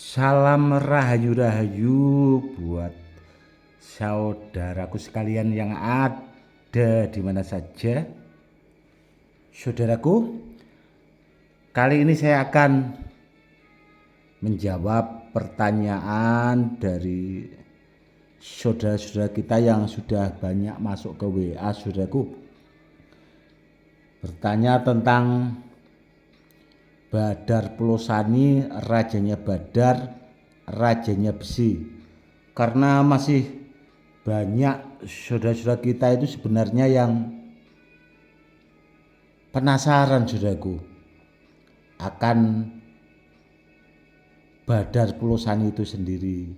Salam rahayu-rahayu buat saudaraku sekalian yang ada di mana saja. Saudaraku, kali ini saya akan menjawab pertanyaan dari saudara-saudara kita yang sudah banyak masuk ke WA. Saudaraku, bertanya tentang Badar Pulosani, rajanya Badar, rajanya besi. Karena masih banyak saudara-saudara kita itu sebenarnya yang penasaran, saudaraku, akan Badar Pulosani itu sendiri.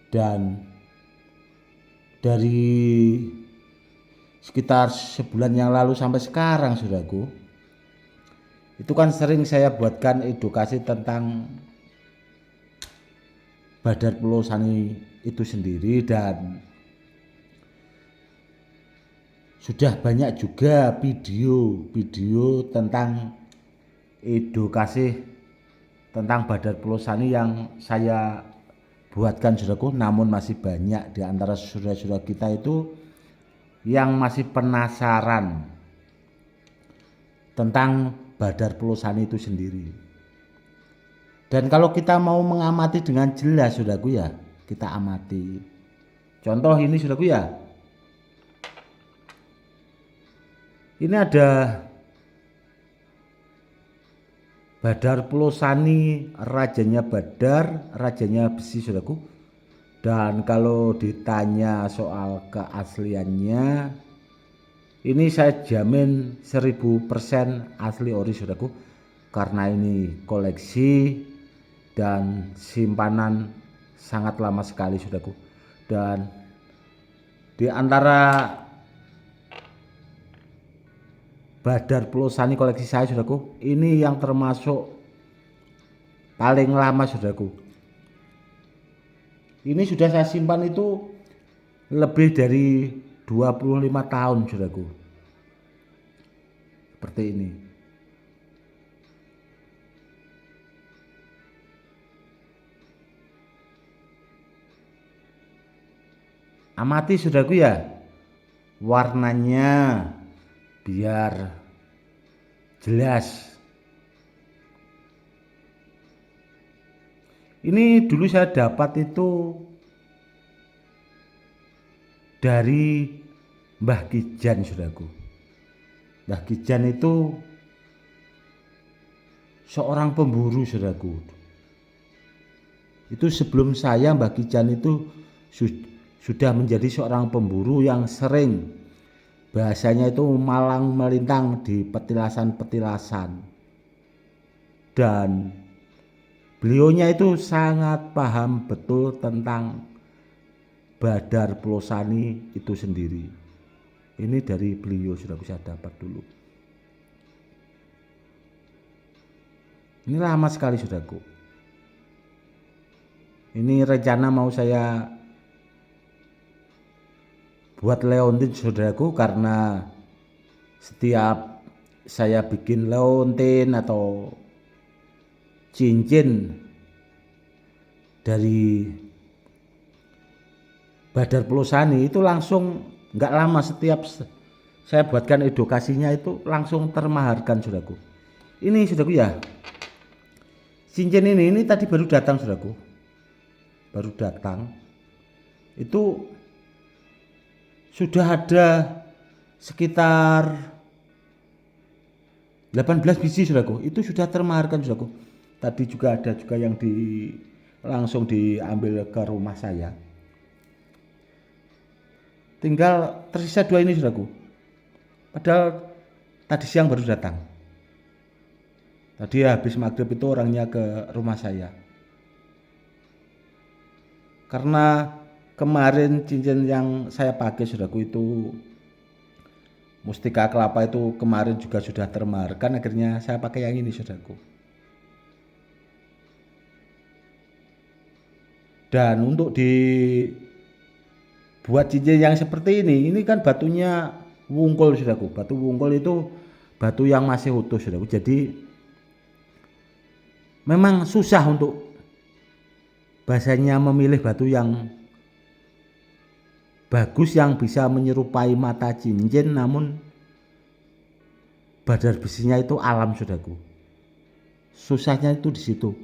Dan dari sekitar sebulan yang lalu sampai sekarang, saudaraku, itu kan sering saya buatkan edukasi tentang Badar Pulosani itu sendiri, dan sudah banyak juga video tentang edukasi tentang Badar Pulosani yang saya buatkan, saudaraku. Namun masih banyak di antara saudara-saudara kita itu yang masih penasaran tentang Badar Pulosani itu sendiri. Dan kalau kita mau mengamati dengan jelas, saudaraku, ya kita amati. Contoh ini, saudaraku, ya. Ini ada Badar Pulosani, rajanya Badar, rajanya besi, saudaraku. Dan kalau ditanya soal keasliannya, ini saya jamin 1000% asli ori, saudaraku. Karena ini koleksi dan simpanan sangat lama sekali, saudaraku. Dan di antara Badar Pulosani koleksi saya, saudaraku, ini yang termasuk paling lama, saudaraku. Ini sudah saya simpan itu lebih dari 25 tahun, saudaraku. Seperti ini. Amati, saudaraku, ya, warnanya biar jelas. Ini dulu saya dapat itu dari Mbah Kijan, saudaraku. Mbah Kijan itu seorang pemburu, saudaraku. Itu sebelum saya, Mbah Kijan itu sudah menjadi seorang pemburu yang sering, bahasanya itu malang melintang di petilasan-petilasan. Dan beliaunya itu sangat paham betul tentang Badar Pulosani itu sendiri. Ini dari beliau, sudah bisa dapat dulu. Ini lama sekali, saudaraku. Ini rencana mau saya buat leontin, saudaraku, karena setiap saya bikin leontin atau cincin dari Badar Pulosani itu langsung nggak lama, setiap saya buatkan edukasinya itu langsung termaharkan, saudaraku. Ini, saudaraku, ya, cincin ini tadi baru datang, saudaraku. Baru datang. Itu sudah ada sekitar 18 biji, saudaraku. Itu sudah termaharkan, saudaraku. Tadi juga ada juga yang langsung diambil ke rumah saya. Tinggal tersisa 2 ini, saudaraku. Padahal tadi siang baru datang. Tadi habis maghrib itu orangnya ke rumah saya. Karena kemarin cincin yang saya pakai, saudaraku, itu mustika kelapa itu kemarin juga sudah termaharkan. Akhirnya saya pakai yang ini, saudaraku. Dan untuk buat cincin yang seperti ini kan batunya wungkul, saudaraku. Batu wungkul itu batu yang masih utuh, saudaraku. Jadi memang susah untuk bahasanya memilih batu yang bagus yang bisa menyerupai mata cincin, namun badar besinya itu alam, saudaraku. Susahnya itu di situ.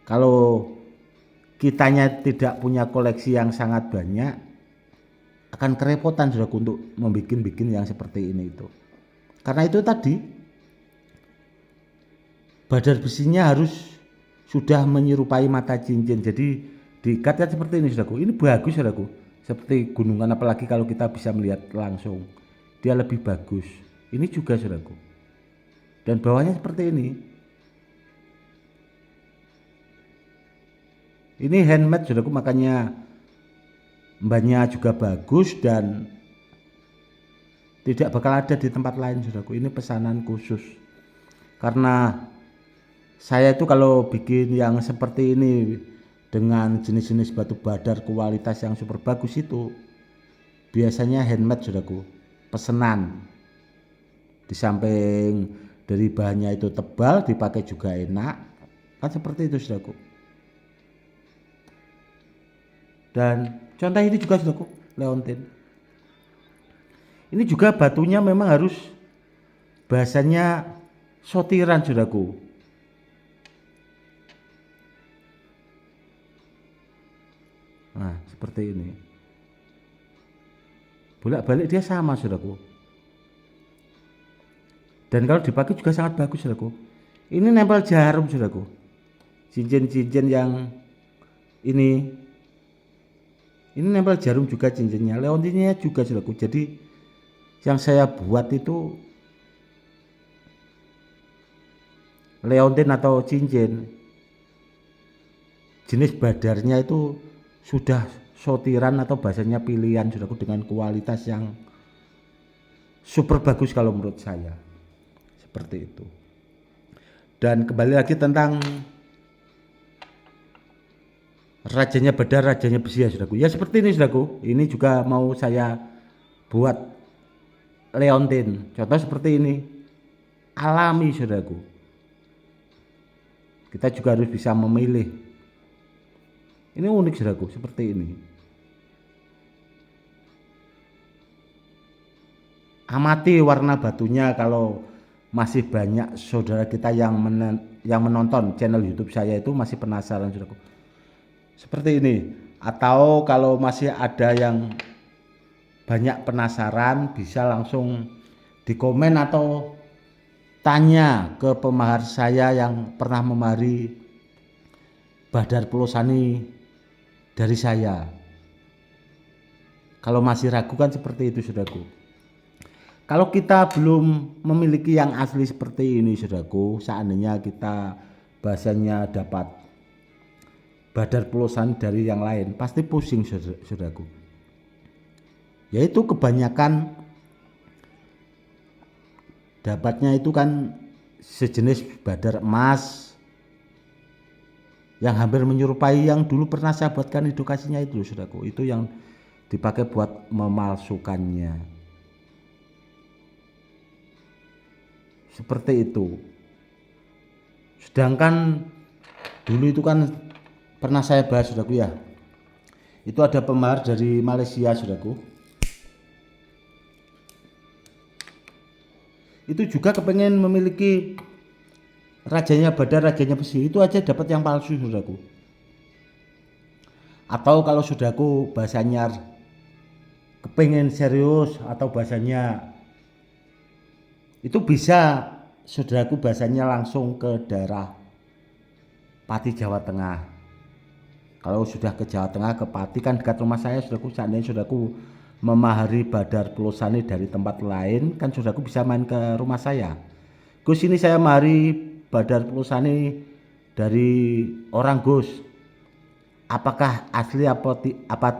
Kalau kitanya tidak punya koleksi yang sangat banyak, akan kerepotan, saudaraku, untuk membuat yang seperti ini itu. Karena itu tadi, badar besinya harus sudah menyerupai mata cincin. Jadi diikatkan seperti ini, saudaraku. Ini bagus, saudaraku. Seperti gunungan, apalagi kalau kita bisa melihat langsung, dia lebih bagus. Ini juga, saudaraku. Dan bawahnya seperti ini. Ini handmade, saudaraku, makanya mbaknya juga bagus dan tidak bakal ada di tempat lain, saudaraku. Ini pesanan khusus. Karena saya itu kalau bikin yang seperti ini dengan jenis-jenis batu badar kualitas yang super bagus itu biasanya handmade, saudaraku, pesanan. Di samping dari bahannya itu tebal, dipakai juga enak, kan seperti itu, saudaraku. Dan contoh ini juga, saudaraku, leontin. Ini juga batunya memang harus bahasanya sotiran, saudaraku. Nah, seperti ini. Bolak-balik dia sama, saudaraku. Dan kalau dipakai juga sangat bagus, saudaraku. Ini nempel jarum, saudaraku. Cincin-cincin yang ini nempel jarum juga cincinnya. Leontinnya juga, saudaraku. Jadi yang saya buat itu leontin atau cincin, jenis badarnya itu sudah sotiran atau bahasanya pilihan, saudaraku, dengan kualitas yang super bagus kalau menurut saya. Seperti itu. Dan kembali lagi tentang rajanya badar, rajanya besi, ya, saudaraku. Ya seperti ini, saudaraku. Ini juga mau saya buat leontin. Contoh seperti ini. Alami, saudaraku. Kita juga harus bisa memilih. Ini unik, saudaraku, seperti ini. Amati warna batunya. Kalau masih banyak saudara kita yang menonton channel YouTube saya itu masih penasaran, saudaraku, seperti ini. Atau kalau masih ada yang banyak penasaran, bisa langsung di komen atau tanya ke pemahar saya yang pernah memahari badar Pulosani dari saya. Kalau masih ragu kan seperti itu, saudaraku. Kalau kita belum memiliki yang asli seperti ini, saudaraku, seandainya kita bahasanya dapat badar Pulosani dari yang lain, pasti pusing, saudaraku. Yaitu kebanyakan dapatnya itu kan sejenis badar emas yang hampir menyerupai yang dulu pernah saya buatkan edukasinya itu, saudaraku. Itu yang dipakai buat memalsukannya. Seperti itu. Sedangkan dulu itu kan pernah saya bahas, saudaraku, ya. Itu ada pemahar dari Malaysia, saudaraku. Itu juga kepengen memiliki rajanya badar, rajanya besi. Itu aja dapat yang palsu, saudaraku. Atau kalau saudaraku bahasanya kepengen serius atau bahasanya itu bisa, saudaraku, bahasanya langsung ke daerah Pati, Jawa Tengah. Kalau sudah ke Jawa Tengah, ke Pati kan dekat rumah saya, saudaraku. Seandainya saudaraku memahari badar Pulosani dari tempat lain, kan saudaraku bisa main ke rumah saya. Gus, ini saya memahari badar Pulosani dari orang Gus. Apakah asli apa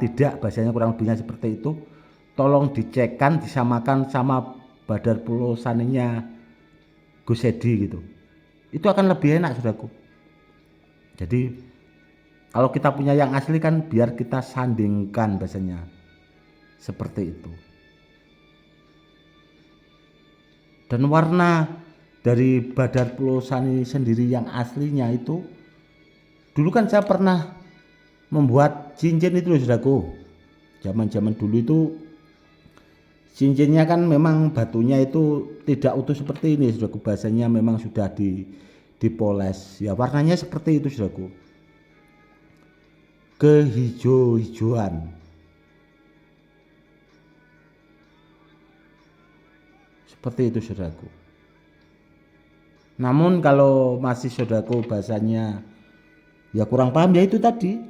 tidak, bahasanya kurang lebihnya seperti itu. Tolong dicekkan, disamakan sama badar Pulosaninya Gus Edi gitu. Itu akan lebih enak, saudaraku. Jadi kalau kita punya yang asli kan biar kita sandingkan, bahasanya seperti itu. Dan warna dari badar Pulosani sendiri yang aslinya itu, dulu kan saya pernah membuat cincin itu saudaraku. Zaman-zaman dulu itu cincinnya kan memang batunya itu tidak utuh seperti ini saudaraku, bahasanya memang sudah dipoles ya, warnanya seperti itu saudaraku, kehijau-hijauan seperti itu saudaraku. Namun kalau masih saudaraku bahasanya ya kurang paham, ya itu tadi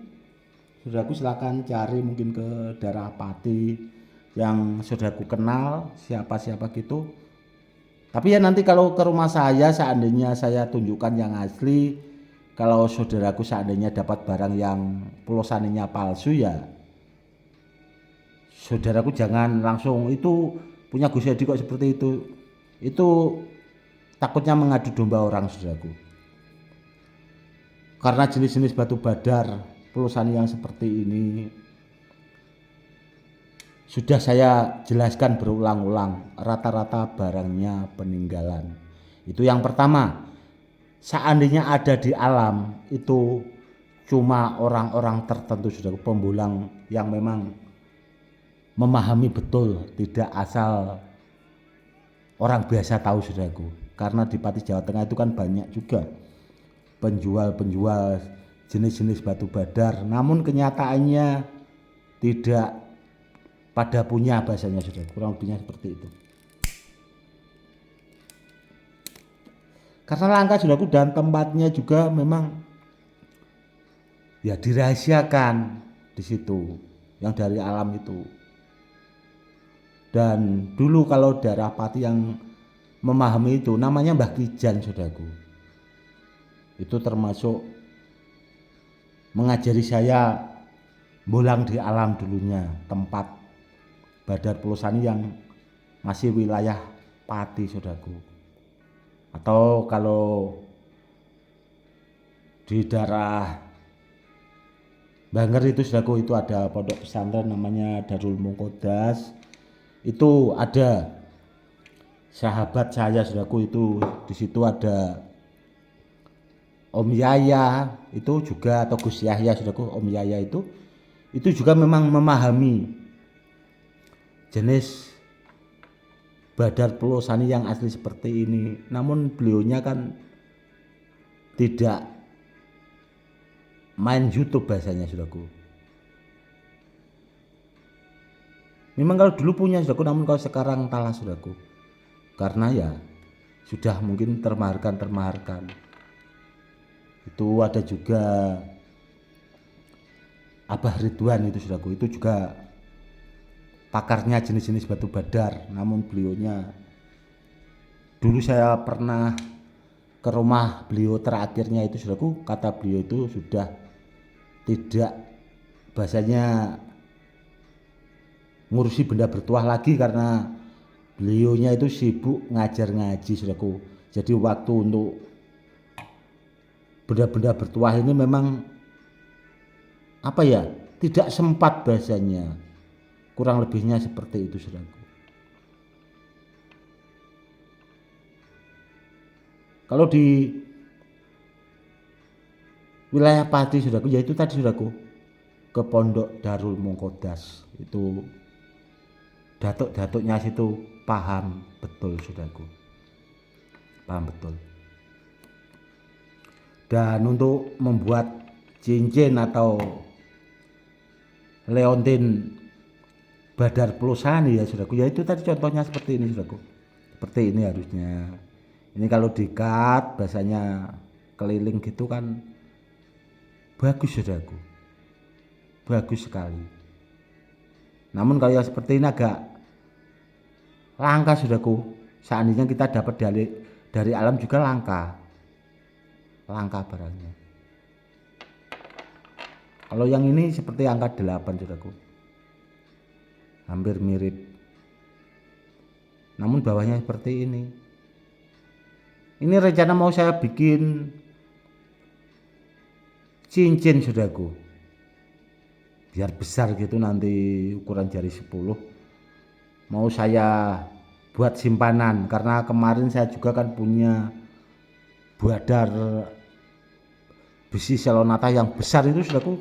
saudaraku, silakan cari mungkin ke daerah Pati yang saudaraku kenal siapa-siapa gitu. Tapi ya nanti kalau ke rumah saya, seandainya saya tunjukkan yang asli, kalau saudaraku seandainya dapat barang yang pulosaninya palsu, ya saudaraku jangan langsung itu punya Gus Edi kok seperti itu takutnya mengadu domba orang saudaraku. Karena jenis-jenis batu badar pulosani yang seperti ini sudah saya jelaskan berulang-ulang, rata-rata barangnya peninggalan. Itu yang pertama. Seandainya ada di alam itu cuma orang-orang tertentu saudaraku, pembulang yang memang memahami betul, tidak asal orang biasa tahu saudaraku. Karena di Pati Jawa Tengah itu kan banyak juga penjual-penjual jenis-jenis batu badar, namun kenyataannya tidak pada punya, bahasanya sudah kurang lebihnya seperti itu. Karena langka saudaraku, dan tempatnya juga memang ya dirahasiakan di situ yang dari alam itu. Dan dulu kalau daerah Pati yang memahami itu namanya Mbah Kijan saudaraku, itu termasuk mengajari saya bolang di alam dulunya, tempat badar pulosani yang masih wilayah Pati saudaraku. Atau kalau di daerah Banger itu saudaraku, itu ada pondok pesantren namanya Darul Mungkodas. Itu ada sahabat saya saudaraku, itu di situ ada Om Yaya itu juga, atau Gus Yahya saudaraku. Om Yaya itu juga memang memahami jenis badar pulosani yang asli seperti ini. Namun beliaunya kan tidak main YouTube, bahasanya saudaraku. Memang kalau dulu punya saudaraku, namun kalau sekarang talas saudaraku, karena ya sudah mungkin termaharkan. Itu ada juga Abah Ridwan itu saudaraku, itu juga pakarnya jenis-jenis batu badar. Namun beliaunya dulu saya pernah ke rumah beliau terakhirnya itu saudaraku, kata beliau itu sudah tidak, bahasanya ngurusi benda bertuah lagi, karena beliaunya itu sibuk ngajar ngaji saudaraku. Jadi waktu untuk benda-benda bertuah ini memang apa ya, tidak sempat, bahasanya kurang lebihnya seperti itu saudaraku. Kalau di wilayah Pati saudaraku, yaitu tadi saudaraku, ke pondok Darul Mungkodas, itu datuk-datuknya situ paham betul saudaraku, paham betul. Dan untuk membuat cincin atau leontin badar pulosani ya saudaraku, ya itu tadi contohnya seperti ini saudaraku, seperti ini harusnya. Ini kalau dikat, bahasanya keliling gitu kan bagus saudaraku, bagus sekali. Namun kalau yang seperti ini agak langka saudaraku. Seandainya kita dapat dari alam juga langka barangnya. Kalau yang ini seperti angka 8 saudaraku, hampir mirip, namun bawahnya seperti ini. Ini rencana mau saya bikin cincin saudaraku, biar besar gitu, nanti ukuran jari 10 mau saya buat simpanan. Karena kemarin saya juga kan punya badar besi selonata yang besar itu saudaraku,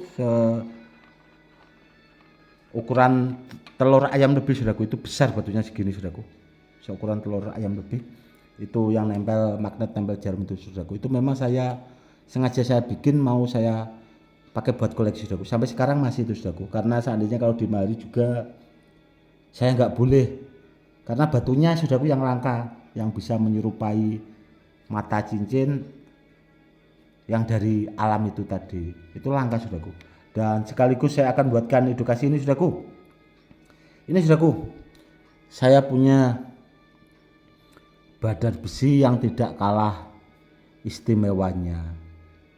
ukuran telur ayam lebih saudaraku, itu besar batunya segini saudaraku, seukuran telur ayam lebih, itu yang nempel magnet, nempel jarum itu saudaraku. Itu memang sengaja saya bikin, mau saya pakai buat koleksi saudaraku, sampai sekarang masih itu saudaraku, karena seandainya kalau di mari juga saya nggak boleh, karena batunya saudaraku yang langka, yang bisa menyerupai mata cincin yang dari alam itu tadi, itu langka saudaraku. Dan sekaligus saya akan buatkan edukasi ini saudaraku. Ini saudaraku, saya punya badar besi yang tidak kalah istimewanya.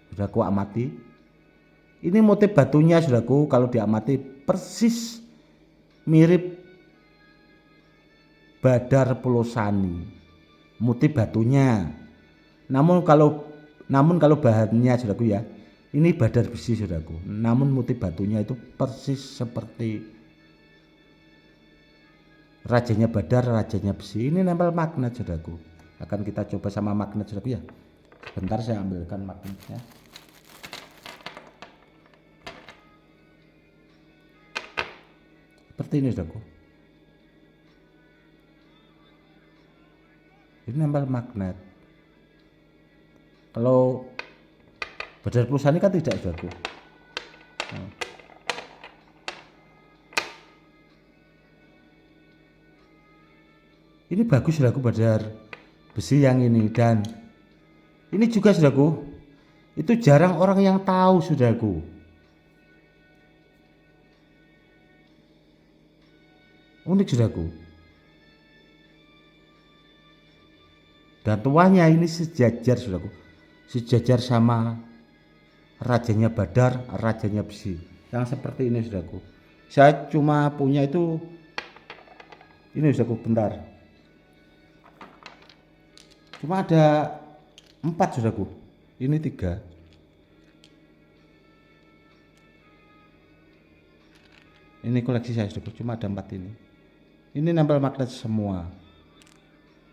Saudaraku amati. Ini motif batunya saudaraku, kalau diamati persis mirip badar Pulosani. Motif batunya. Namun kalau bahannya saudaraku ya, ini badar besi saudaraku. Namun motif batunya itu persis seperti rajanya badar, rajanya besi. Ini nempel magnet saudaraku. Akan kita coba sama magnet saudaraku ya. Bentar saya ambilkan magnetnya. Seperti ini saudaraku. Ini nempel magnet. Kalau badar Pulosani kan tidak saudaraku. Nah. Ini bagus saudaraku, badar besi yang ini. Dan ini juga saudaraku, itu jarang orang yang tahu saudaraku. Unik saudaraku. Dan tuanya ini sejajar saudaraku, sejajar sama rajanya badar, rajanya besi, yang seperti ini saudaraku. Saya cuma punya itu ini saudaraku, bentar, cuma ada 4 saudaraku, ini 3. Ini koleksi saya saudaraku, cuma ada 4 ini. Ini nempel magnet semua,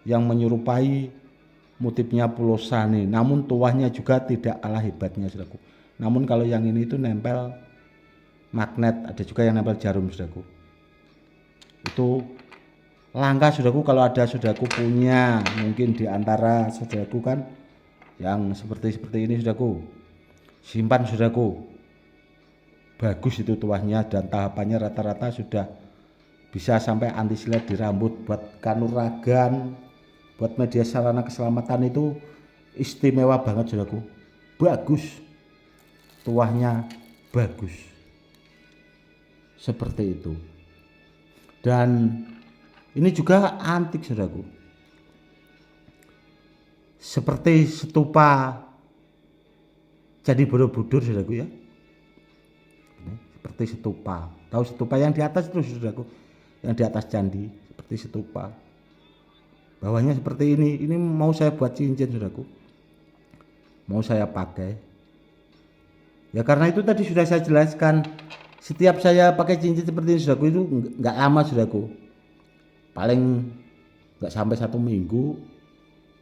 yang menyerupai motifnya Pulosani, namun tuahnya juga tidak kalah hebatnya saudaraku. Namun kalau yang ini itu nempel magnet, ada juga yang nempel jarum saudaraku. Itu langka saudaraku, kalau ada saudaraku punya, mungkin di antara saudaraku kan yang seperti ini saudaraku, simpan saudaraku. Bagus itu tuahnya, dan tahapannya rata-rata sudah bisa sampai anti silet di rambut, buat kanuragan, buat media sarana keselamatan itu istimewa banget saudaraku. Bagus, tuahnya bagus, seperti itu. Dan ini juga antik saudaraku, seperti stupa Candi Borobudur saudaraku ya. Ini seperti stupa, tahu stupa yang di atas itu saudaraku, yang di atas candi, seperti stupa. Bawahnya seperti ini mau saya buat cincin saudaraku, mau saya pakai. Ya karena itu tadi sudah saya jelaskan, setiap saya pakai cincin seperti ini saudaraku, itu nggak lama saudaraku, paling nggak sampai 1 minggu,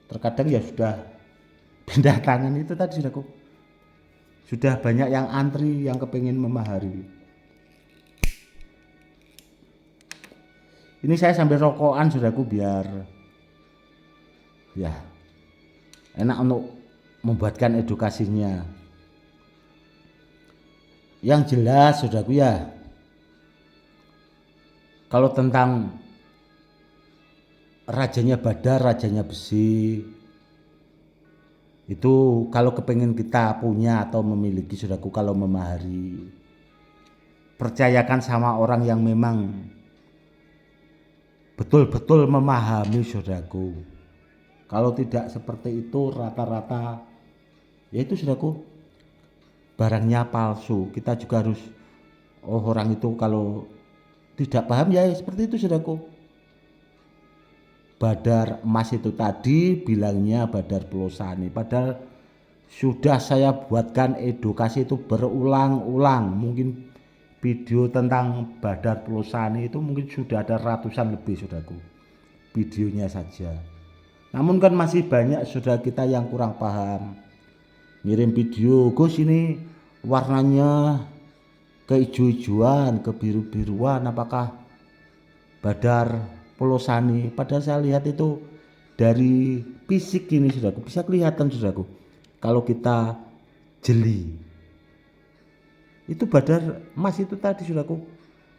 terkadang ya sudah pindah tangan. Itu tadi saudaraku, sudah banyak yang antri, yang kepingin memahari. Ini saya sambil rokokan saudaraku, biar ya enak untuk membuatkan edukasinya. Yang jelas saudaraku ya, kalau tentang rajanya badar, rajanya besi, itu kalau kepengen kita punya atau memiliki saudaraku, kalau memahari, percayakan sama orang yang memang betul-betul memahami saudaraku. Kalau tidak seperti itu, rata-rata yaitu saudaraku barangnya palsu. Kita juga harus, orang itu kalau tidak paham ya seperti itu saudaraku. Badar emas itu tadi bilangnya badar Pulosani, padahal sudah saya buatkan edukasi itu berulang-ulang. Mungkin video tentang badar Pulosani itu mungkin sudah ada ratusan lebih saudaraku, videonya saja. Namun kan masih banyak saudara kita yang kurang paham. ngirim video, Gus ini warnanya keijo-ijoan, kebiru-biruan, apakah Badar Polosani? Padahal saya lihat itu dari fisik ini saudaraku, bisa kelihatan saudaraku, kalau kita jeli itu badar emas itu tadi saudaraku.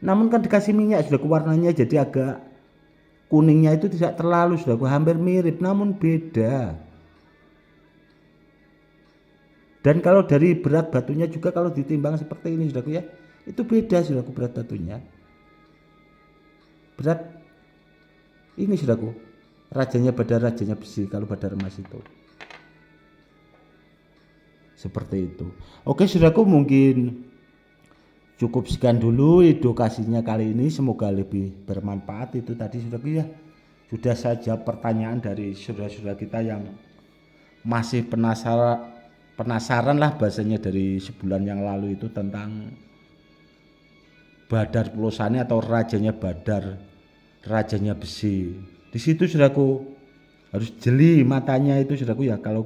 Namun kan dikasih minyak saudaraku, warnanya jadi agak kuningnya itu tidak terlalu saudaraku, hampir mirip namun beda. Dan kalau dari berat batunya juga kalau ditimbang seperti ini saudaraku ya, itu beda saudaraku berat batunya. Berat ini saudaraku, rajanya badar, rajanya besi kalau badar emas itu. Seperti itu. Oke saudaraku, mungkin cukup sekian dulu edukasinya kali ini, semoga lebih bermanfaat. Itu tadi saudaraku ya, sudah saja pertanyaan dari saudara-saudara kita yang masih penasaran lah bahasanya dari sebulan yang lalu itu tentang Badar Polosani atau rajanya badar, rajanya besi. Di situ saudaraku harus jeli matanya itu saudaraku ya, kalau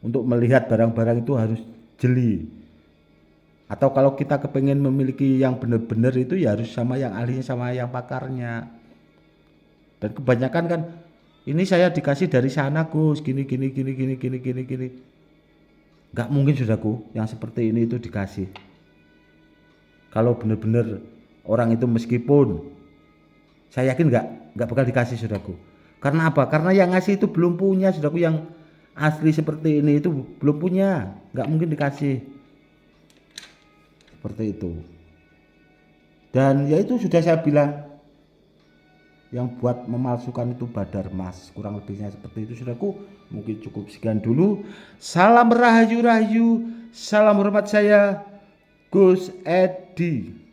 untuk melihat barang-barang itu harus jeli. Atau kalau kita kepengen memiliki yang benar-benar itu ya harus sama yang ahlinya, sama yang pakarnya. Dan kebanyakan kan ini saya dikasih dari sana Gus, gini. Nggak mungkin saudaraku yang seperti ini itu dikasih. Kalau benar-benar orang itu, meskipun saya yakin nggak bakal dikasih saudaraku. Karena apa? Karena yang ngasih itu belum punya saudaraku, yang asli seperti ini itu belum punya, nggak mungkin dikasih seperti itu. Dan ya itu sudah saya bilang, yang buat memalsukan itu badar emas, kurang lebihnya seperti itu saudaraku. Mungkin cukup sekian dulu. Salam rahayu, salam hormat, saya Gus Edi.